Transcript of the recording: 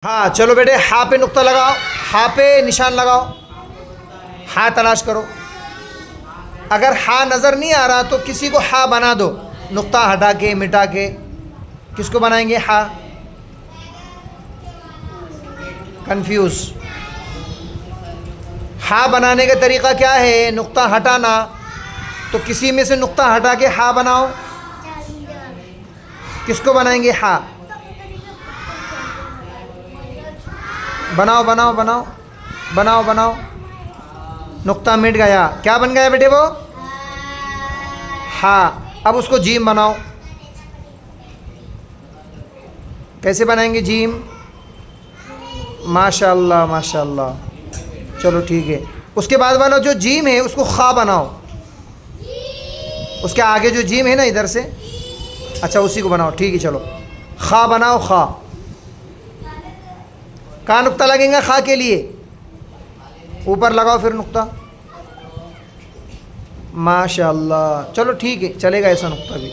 हाँ चलो बेटे, हा पे नुक्ता लगाओ, हा पे निशान लगाओ, हा तलाश करो। अगर हा नज़र नहीं आ रहा तो किसी को हा बना दो, नुक्ता हटा के मिटा के। किसको बनाएंगे हा? कंफ्यूज। हा बनाने का तरीक़ा क्या है? नुक्ता हटाना। तो किसी में से नुक्ता हटा के हा बनाओ। किसको बनाएंगे हा? बनाओ बनाओ बनाओ बनाओ बनाओ। नुक्ता मिट गया, क्या बन गया बेटे वो? हाँ। अब उसको जीम बनाओ। कैसे बनाएंगे जीम? माशाल्लाह माशाल्लाह। चलो ठीक है। उसके बाद वाला जो जीम है उसको खा बनाओ। उसके आगे जो जीम है ना इधर से, अच्छा उसी को बनाओ। ठीक है चलो, खा बनाओ। खा कहाँ नुक्ता लगेगा? खा के लिए ऊपर लगाओ फिर नुक्ता। माशाल्लाह। चलो ठीक है, चलेगा ऐसा नुक्ता भी।